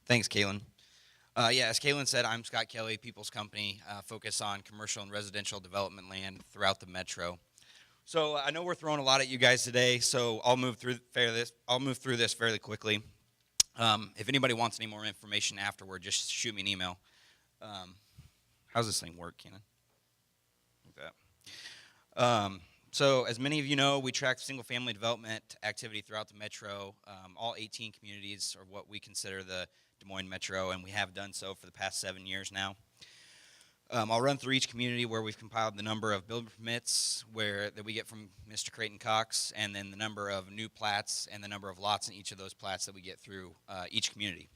Thanks, Kalen. As Kalen said, I'm Scott Kelly, People's Company, focus on commercial and residential development land throughout the metro. So I know we're throwing a lot at you guys today, so I'll move through this fairly quickly. If anybody wants any more information afterward, just shoot me an email. How's this thing work, Kenan? Like that. So as many of you know, we track single-family development activity throughout the metro. All 18 communities are what we consider the Des Moines Metro, and we have done so for the past 7 years now. I'll run through each community where we've compiled the number of building permits that we get from Mr. Creighton Cox, and then the number of new plats and the number of lots in each of those plats that we get through each community.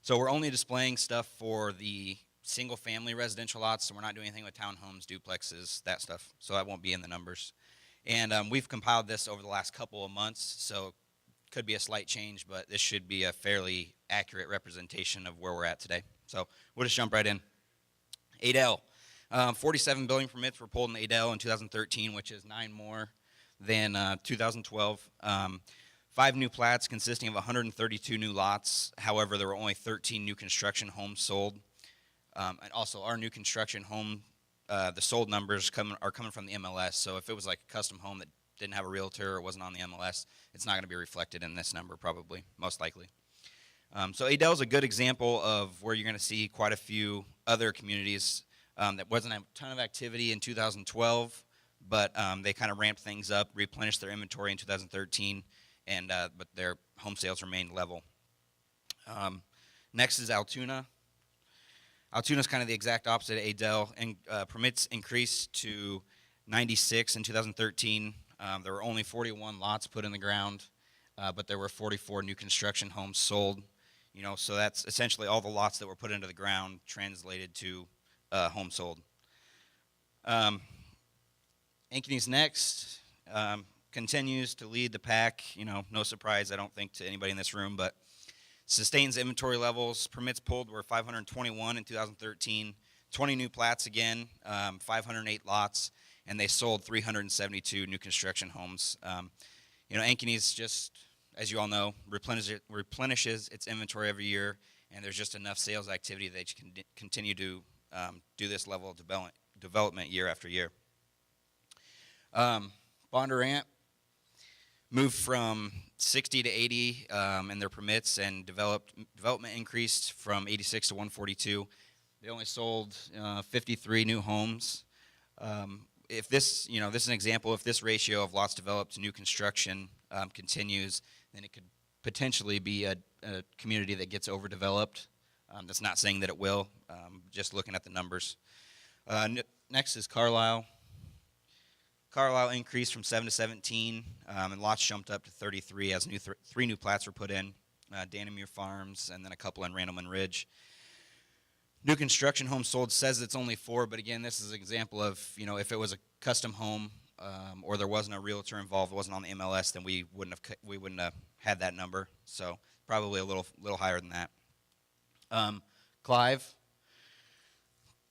So we're only displaying stuff for the single-family residential lots, so we're not doing anything with townhomes, duplexes, that stuff. So that won't be in the numbers. And we've compiled this over the last couple of months, so it could be a slight change, but this should be a fairly accurate representation of where we're at today. So we'll just jump right in. Adel. 47 building permits were pulled in Adel in 2013, which is 9 more than 2012. 5 new plats consisting of 132 new lots. However, there were only 13 new construction homes sold. And also, our new construction home, the sold numbers are coming from the MLS. So if it was like a custom home that didn't have a realtor or wasn't on the MLS, it's not going to be reflected in this number probably, most likely. So Adel's a good example of where you're going to see quite a few other communities that wasn't a ton of activity in 2012, but they kind of ramped things up, replenished their inventory in 2013, and but their home sales remained level. Next is Altoona. Altoona is kind of the exact opposite of Adel, and permits increased to 96 in 2013. There were only 41 lots put in the ground, but there were 44 new construction homes sold. So that's essentially all the lots that were put into the ground translated to homes sold. Ankeny's next, continues to lead the pack. No surprise, I don't think, to anybody in this room, but sustains inventory levels. Permits pulled were 521 in 2013, 20 new plats again, 508 lots, and they sold 372 new construction homes. Ankeny's just, as you all know, replenishes its inventory every year, and there's just enough sales activity that you can continue to do this level of development year after year. Bondurant moved from 60 to 80 in their permits, and development increased from 86 to 142. They only sold 53 new homes. If this is an example. If this ratio of lots developed to new construction continues, then it could potentially be a community that gets overdeveloped. That's not saying that it will, just looking at the numbers. Next is Carlisle. Carlisle increased from 7 to 17, and lots jumped up to 33 as 3 new plats were put in, Dannemere Farms, and then a couple in Randleman Ridge. New construction home sold says it's only 4, but again, this is an example of, if it was a custom home or there wasn't a realtor involved, it wasn't on the MLS, then we wouldn't have had that number. So probably a little higher than that. Clive.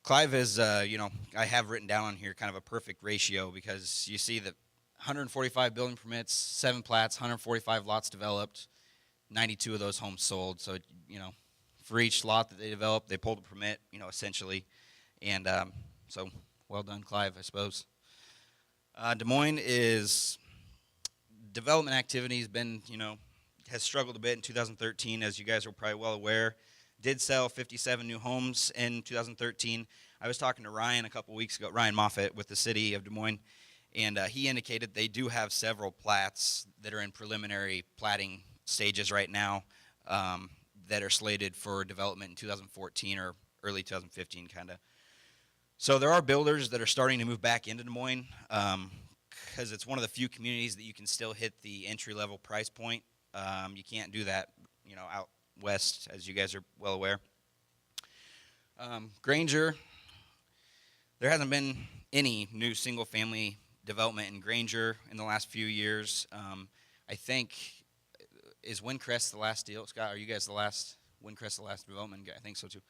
Clive is, I have written down on here kind of a perfect ratio, because you see that 145 building permits, 7 plats, 145 lots developed, 92 of those homes sold. So, for each lot that they developed, they pulled a permit, essentially. And so, well done, Clive, I suppose. Des Moines is, development activity has been, has struggled a bit in 2013, as you guys are probably well aware. Did sell 57 new homes in 2013. I was talking to Ryan a couple weeks ago, Ryan Moffitt with the city of Des Moines, and he indicated they do have several plats that are in preliminary platting stages right now that are slated for development in 2014 or early 2015 kind of. So there are builders that are starting to move back into Des Moines because it's one of the few communities that you can still hit the entry-level price point. You can't do that, out west, as you guys are well aware. Granger, there hasn't been any new single-family development in Granger in the last few years. I think, is Windcrest the last deal? Scott, are you guys the last, Windcrest the last development? I think so too.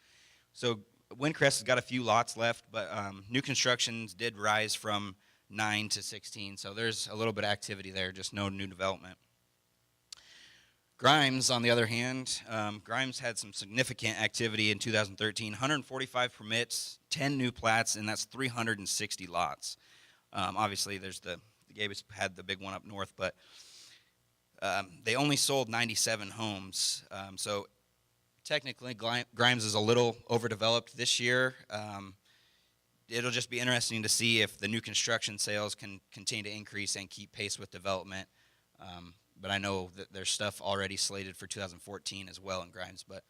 So Windcrest has got a few lots left, but new constructions did rise from 9 to 16, so there's a little bit of activity there, just no new development. Grimes, on the other hand, Grimes had some significant activity in 2013. 145 permits, 10 new plats, and that's 360 lots. Obviously, there's the Gabus had the big one up north, but they only sold 97 homes. So technically, Grimes is a little overdeveloped this year. It'll just be interesting to see if the new construction sales can continue to increase and keep pace with development. But I know that there's stuff already slated for 2014 as well in Grimes. But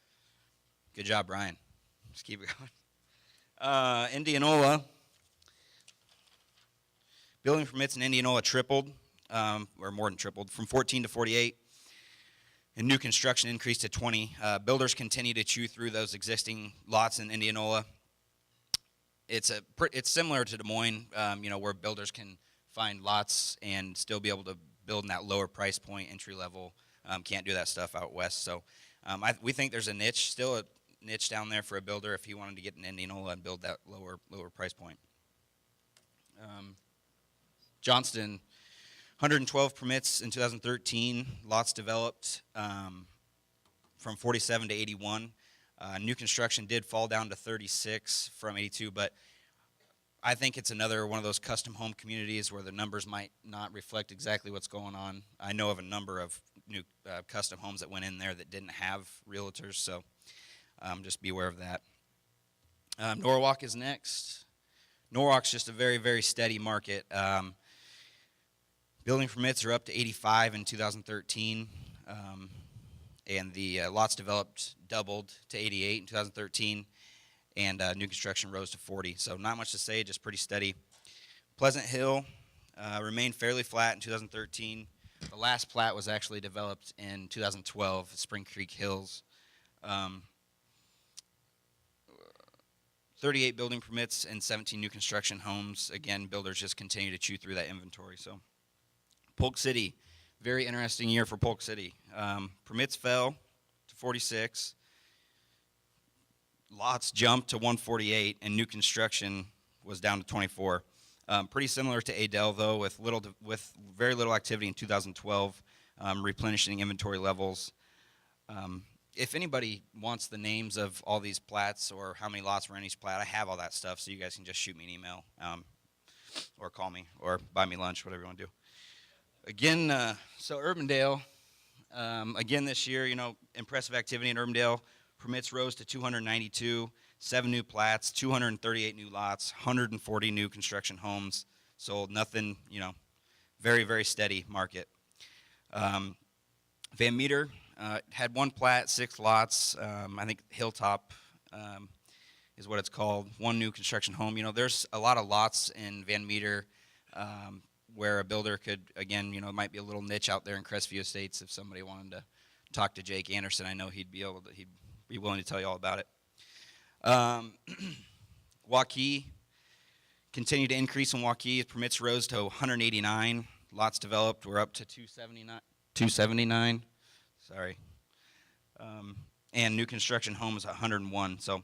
good job, Brian. Just keep it going. Indianola. Building permits in Indianola tripled, or more than tripled, from 14 to 48. And new construction increased to 20. Builders continue to chew through those existing lots in Indianola. It's similar to Des Moines, where builders can find lots and still be able to build in that lower price point, entry level. Can't do that stuff out west. So we think there's still a niche down there for a builder if he wanted to get in Indianola and build that lower price point. Johnston, 112 permits in 2013. Lots developed from 47 to 81. New construction did fall down to 36 from 82, but I think it's another one of those custom home communities where the numbers might not reflect exactly what's going on. I know of a number of new custom homes that went in there that didn't have realtors, so just be aware of that. Norwalk is next. Norwalk's just a very, very steady market. Building permits are up to 85 in 2013, and the lots developed doubled to 88 in 2013, and new construction rose to 40. So not much to say, just pretty steady. Pleasant Hill remained fairly flat in 2013. The last plat was actually developed in 2012, Spring Creek Hills. 38 building permits and 17 new construction homes. Again, builders just continue to chew through that inventory. So, Polk City, very interesting year for Polk City. Permits fell to 46. Lots jumped to 148, and new construction was down to 24. Pretty similar to Adel, though, with very little activity in 2012, replenishing inventory levels. If anybody wants the names of all these plats or how many lots were in each plat, I have all that stuff, so you guys can just shoot me an email or call me or buy me lunch, whatever you want to do. Again, so Urbandale, again this year, impressive activity in Urbandale. Permits rose to 292, 7 new plats, 238 new lots, 140 new construction homes sold. Nothing, very, very steady market. Van Meter had 1 plat, 6 lots. I think Hilltop is what it's called. 1 new construction home. There's a lot of lots in Van Meter where a builder could, again, it might be a little niche out there in Crestview Estates. If somebody wanted to talk to Jake Anderson, I know he'd be willing to tell you all about it. Aukee continued to increase in Aukee. Permits rose to 189. Lots developed. We're up to 279. Sorry. And new construction homes 101. So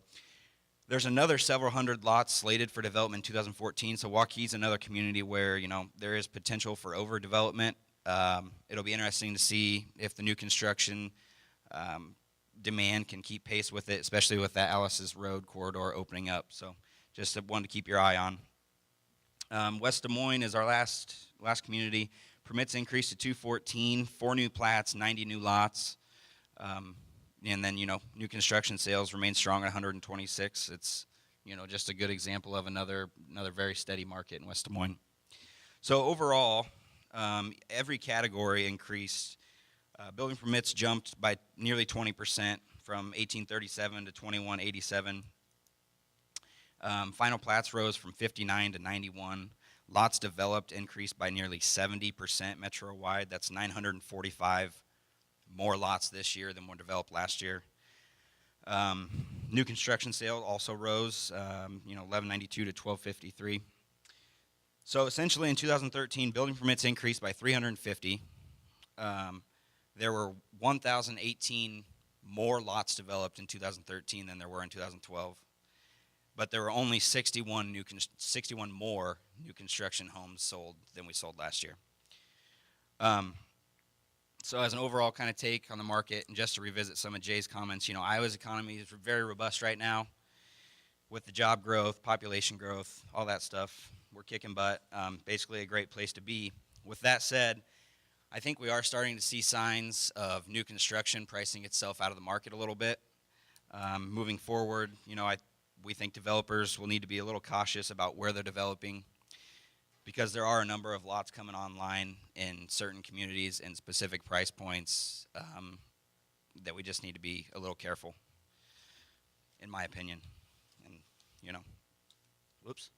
there's another several hundred lots slated for development in 2014. So Waukee's another community where there is potential for overdevelopment. It'll be interesting to see if the new construction demand can keep pace with it, especially with that Alice's Road corridor opening up. So just one to keep your eye on. West Des Moines is our last community. Permits increased to 214, 4 new plats, 90 new lots. And then, new construction sales remain strong at 126. It's, just a good example of another very steady market in West Des Moines. So overall, every category increased. Building permits jumped by nearly 20% from 1837 to 2187. Final plats rose from 59 to 91. Lots developed increased by nearly 70% metro-wide. That's 945 more lots this year than were developed last year. New construction sales also rose, 1192 to 1253. So essentially in 2013, building permits increased by 350. There were 1,018 more lots developed in 2013 than there were in 2012. But there were only 61 more new construction homes sold than we sold last year. So as an overall kind of take on the market, and just to revisit some of Jay's comments, Iowa's economy is very robust right now with the job growth, population growth, all that stuff. We're kicking butt. Basically a great place to be. With that said, I think we are starting to see signs of new construction pricing itself out of the market a little bit. Moving forward, we think developers will need to be a little cautious about where they're developing, because there are a number of lots coming online in certain communities and specific price points that we just need to be a little careful, in my opinion. And, whoops.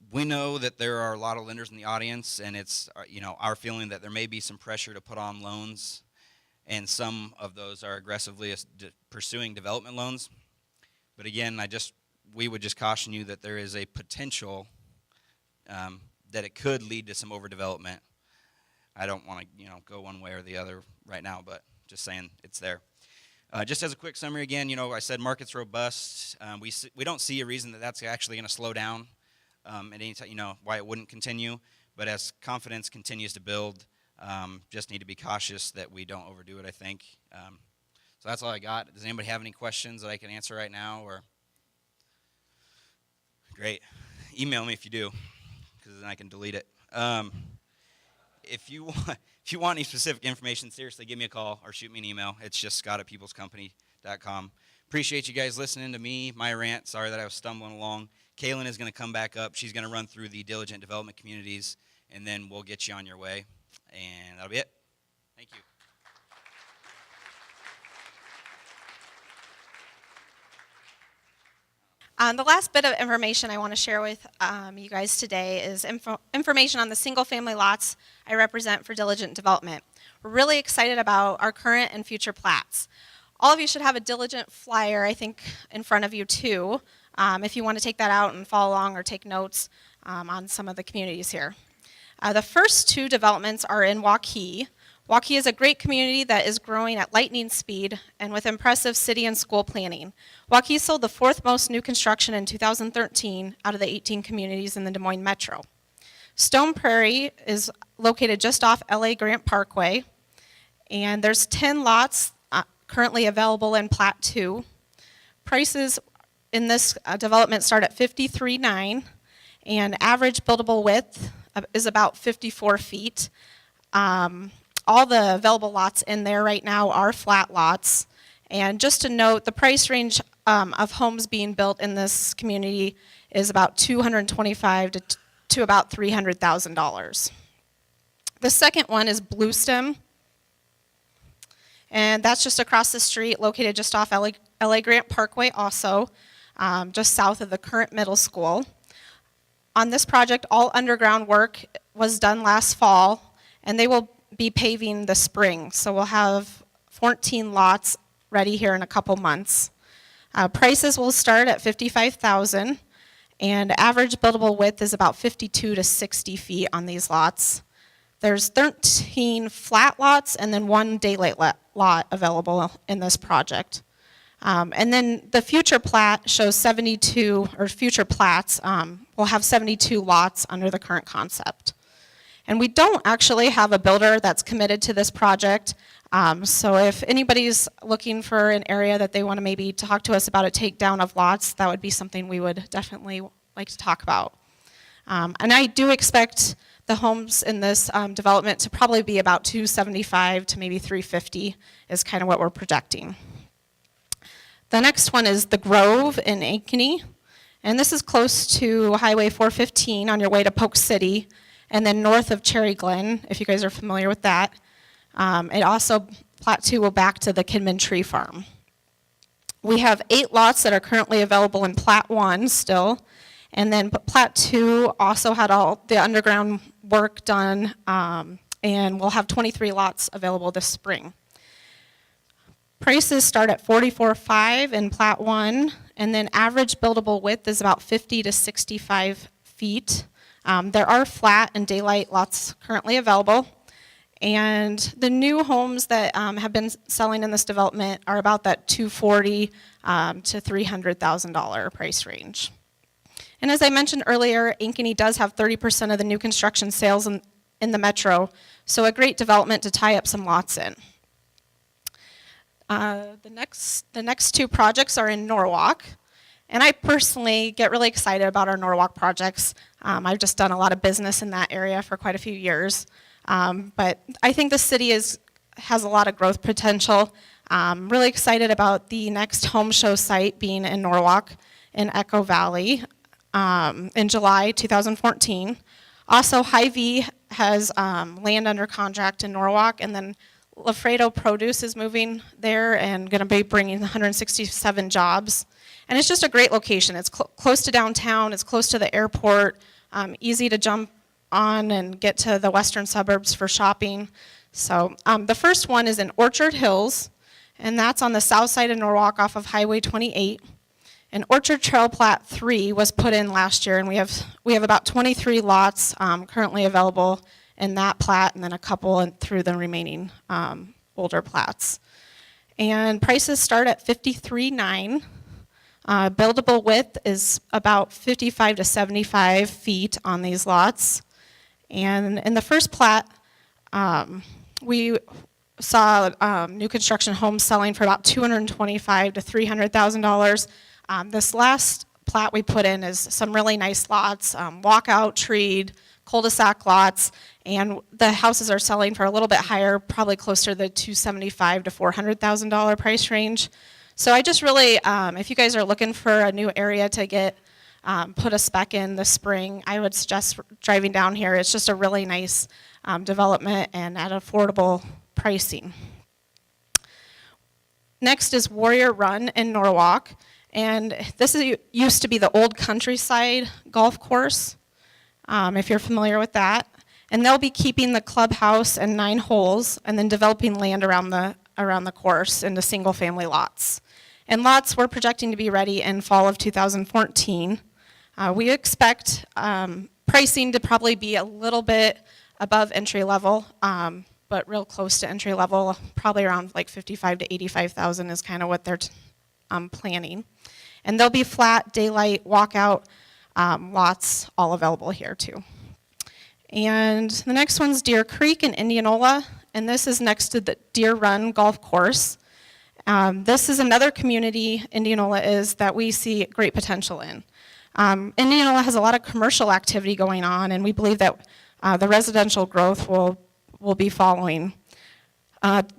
We know that there are a lot of lenders in the audience, and it's, our feeling that there may be some pressure to put on loans, and some of those are aggressively pursuing development loans. But again, we would just caution you that there is a potential that it could lead to some overdevelopment. I don't want to, go one way or the other right now, but just saying it's there. Just as a quick summary again, I said market's robust. We don't see a reason that that's actually going to slow down at any time, why it wouldn't continue. But as confidence continues to build, just need to be cautious that we don't overdo it, I think. So that's all I got. Does anybody have any questions that I can answer right now? Or great. Email me if you do, because then I can delete it. If you want any specific information, seriously, give me a call or shoot me an email. It's just scott@peoplescompany.com. Appreciate you guys listening to me, my rant. Sorry that I was stumbling along. Kalen is going to come back up. She's going to run through the diligent development communities, and then we'll get you on your way. And that'll be it. Thank you. The last bit of information I want to share with you guys today is information on the single-family lots I represent for diligent development. We're really excited about our current and future plats. All of you should have a diligent flyer, I think, in front of you too, if you want to take that out and follow along or take notes on some of the communities here. The first two developments are in Aukee. Aukee is a great community that is growing at lightning speed and with impressive city and school planning. Aukee sold the fourth most new construction in 2013 out of the 18 communities in the Des Moines metro. Stone Prairie is located just off LA Grant Parkway, and there's 10 lots currently available in Plat 2. Prices in this development start at $53,900, and average buildable width is about 54 feet. All the available lots in there right now are flat lots. And just to note, the price range of homes being built in this community is about $225,000 to about $300,000. The second one is Bluestem, and that's just across the street, located just off LA Grant Parkway also, just south of the current middle school. On this project, all underground work was done last fall, and they will be paving this spring. So we'll have 14 lots ready here in a couple months. Prices will start at $55,000, and average buildable width is about 52 to 60 feet on these lots. There's 13 flat lots and then one daylight lot available in this project. And then the future plat shows 72, or future plats will have 72 lots under the current concept. And we don't actually have a builder that's committed to this project. So if anybody's looking for an area that they want to maybe talk to us about a takedown of lots, that would be something we would definitely like to talk about. And I do expect the homes in this development to probably be about 275 to maybe 350 is kind of what we're projecting. The next one is The Grove in Ankeny. And this is close to Highway 415 on your way to Polk City, and then north of Cherry Glen, if you guys are familiar with that. It also, Plat 2 will back to the Kidman Tree Farm. We have 8 lots that are currently available in Plat 1 still, and then Plat 2 also had all the underground work done, and we'll have 23 lots available this spring. Prices start at $44,500 in Plat 1, and then average buildable width is about 50 to 65 feet. There are flat and daylight lots currently available, and the new homes that have been selling in this development are about that $240,000 to $300,000 price range. And as I mentioned earlier, Ankeny does have 30% of the new construction sales in the metro, so a great development to tie up some lots in. The next two projects are in Norwalk, and I personally get really excited about our Norwalk projects. I've just done a lot of business in that area for quite a few years, but I think the city has a lot of growth potential. Really excited about the next home show site being in Norwalk in Echo Valley in July 2014. Also, Hy-Vee has land under contract in Norwalk, and then Lafredo Produce is moving there and going to be bringing 167 jobs. And it's just a great location. It's close to downtown, it's close to the airport, easy to jump on and get to the western suburbs for shopping. So the first one is in Orchard Hills, and that's on the south side of Norwalk off of Highway 28. And Orchard Trail Plat 3 was put in last year, and we have about 23 lots currently available in that plat, and then a couple through the remaining older plats. And prices start at $53,900. Buildable width is about 55 to 75 feet on these lots. And in the first plat, we saw new construction homes selling for about $225,000 to $300,000. This last plat we put in is some really nice lots, walkout, treed, cul-de-sac lots, and the houses are selling for a little bit higher, probably closer to the $275,000 to $400,000 price range. So I just really, if you guys are looking for a new area to get put a spec in this spring, I would suggest driving down here. It's just a really nice development and at affordable pricing. Next is Warrior Run in Norwalk, and this used to be the old Countryside golf course, if you're familiar with that. And they'll be keeping the clubhouse and 9 holes and then developing land around the course into single-family lots. And lots we're projecting to be ready in fall of 2014. We expect pricing to probably be a little bit above entry level, but real close to entry level, probably around like $55,000 to $85,000 is kind of what they're planning. And there'll be flat, daylight, walkout lots all available here too. And the next one's Deer Creek in Indianola, and this is next to the Deer Run golf course. This is another community, Indianola is, that we see great potential in. Indianola has a lot of commercial activity going on, and we believe that the residential growth will be following.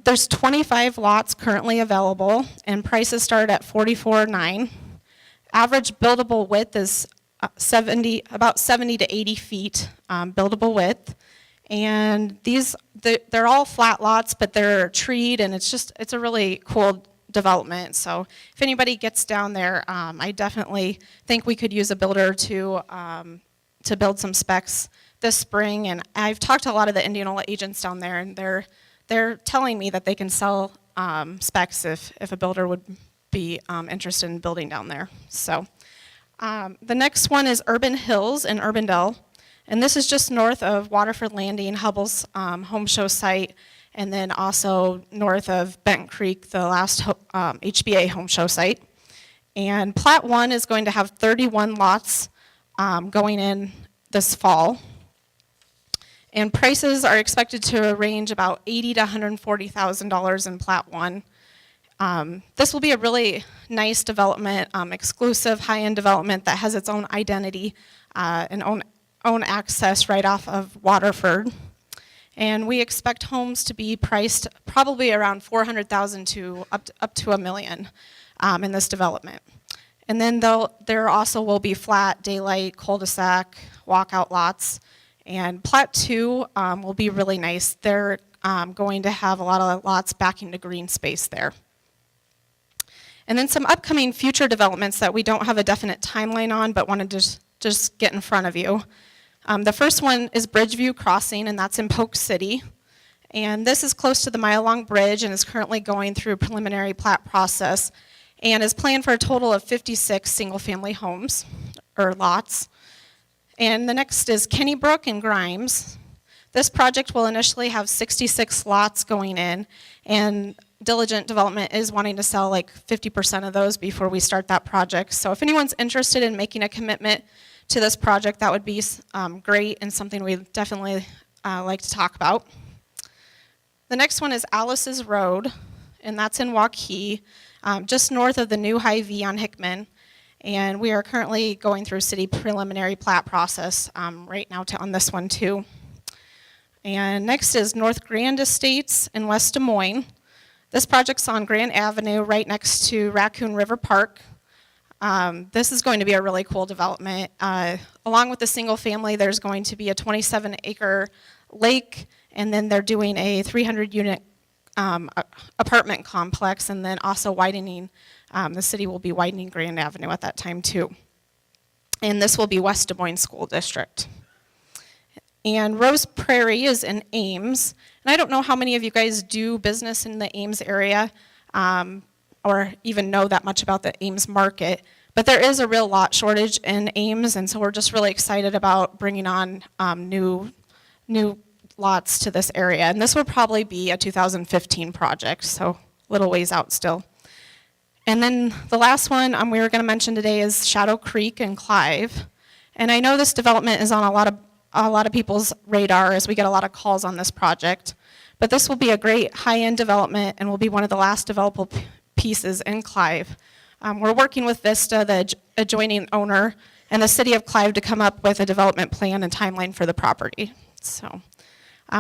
There's 25 lots currently available, and prices start at $44,900. Average buildable width is about 70 to 80 feet buildable width. And they're all flat lots, but they're treed, and it's a really cool development. So if anybody gets down there, I definitely think we could use a builder to build some specs this spring. And I've talked to a lot of the Indianola agents down there, and they're telling me that they can sell specs if a builder would be interested in building down there. So the next one is Urban Hills in Urbandale. And this is just north of Waterford Landing, Hubble's home show site, and then also north of Bent Creek, the last HBA home show site. And Plat 1 is going to have 31 lots going in this fall. And prices are expected to range about $80,000 to $140,000 in Plat 1. This will be a really nice development, exclusive high-end development that has its own identity and own access right off of Waterford. And we expect homes to be priced probably around $400,000 to up to $1 million in this development. And then there also will be flat, daylight, cul-de-sac, walkout lots. And Plat 2 will be really nice. They're going to have a lot of lots backing to green space there. And then some upcoming future developments that we don't have a definite timeline on, but wanted to just get in front of you. The first one is Bridgeview Crossing, and that's in Polk City. And this is close to the mile-long bridge and is currently going through a preliminary plat process and is planned for a total of 56 single-family homes, or lots. And the next is Kennybrook and Grimes. This project will initially have 66 lots going in, and Diligent Development is wanting to sell like 50% of those before we start that project. So if anyone's interested in making a commitment to this project, that would be great and something we definitely like to talk about. The next one is Alice's Road, and that's in Waukee, just north of the new Hy-Vee on Hickman. And we are currently going through city preliminary plat process right now on this one too. And next is North Grand Estates in West Des Moines. This project's on Grand Avenue right next to Raccoon River Park. This is going to be a really cool development. Along with the single family, there's going to be a 27-acre lake, and then they're doing a 300-unit apartment complex, and then also widening. The city will be widening Grand Avenue at that time too. And this will be West Des Moines School District. And Rose Prairie is in Ames. And I don't know how many of you guys do business in the Ames area or even know that much about the Ames market. But there is a real lot shortage in Ames, and so we're just really excited about bringing on new lots to this area. And this will probably be a 2015 project, so a little ways out still. And then the last one we were going to mention today is Shadow Creek and Clive. And I know this development is on a lot of people's radar as we get a lot of calls on this project. But this will be a great high-end development and will be one of the last developable pieces in Clive. We're working with Vista, the adjoining owner, and the city of Clive to come up with a development plan and timeline for the property. So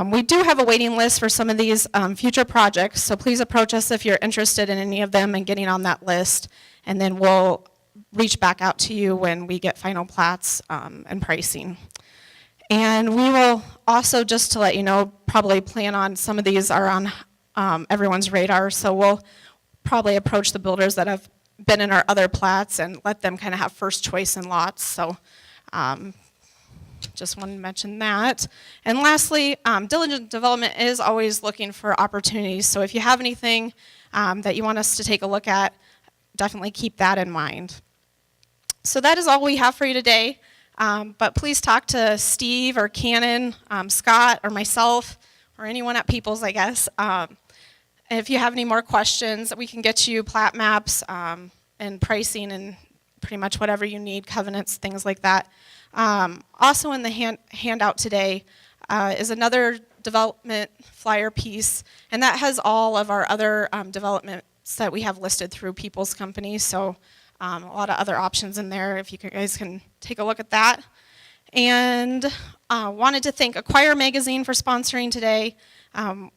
we do have a waiting list for some of these future projects, so please approach us if you're interested in any of them and getting on that list, and then we'll reach back out to you when we get final plats and pricing. And we will also, just to let you know, probably plan on, some of these are on everyone's radar, so we'll probably approach the builders that have been in our other plats and let them kind of have first choice in lots. So just wanted to mention that. And lastly, diligent development is always looking for opportunities. So if you have anything that you want us to take a look at, definitely keep that in mind. So that is all we have for you today. But please talk to Steve or Cannon, Scott, or myself, or anyone at Peoples, I guess. If you have any more questions, we can get you plat maps and pricing and pretty much whatever you need, covenants, things like that. Also in the handout today is another development flyer piece, and that has all of our other developments that we have listed through People's Company. So a lot of other options in there if you guys can take a look at that. And wanted to thank Acquire Magazine for sponsoring today.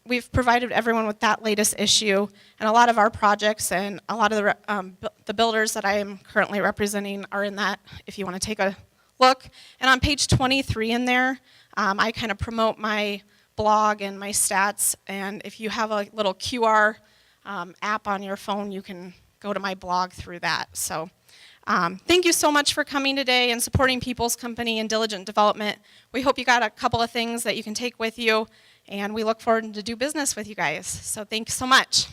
We've provided everyone with that latest issue, and a lot of our projects and a lot of the builders that I am currently representing are in that, if you want to take a look. And on page 23 in there, I kind of promote my blog and my stats, and if you have a little QR app on your phone, you can go to my blog through that. So thank you so much for coming today and supporting People's Company and Diligent Development. We hope you got a couple of things that you can take with you, and we look forward to do business with you guys. So thanks so much.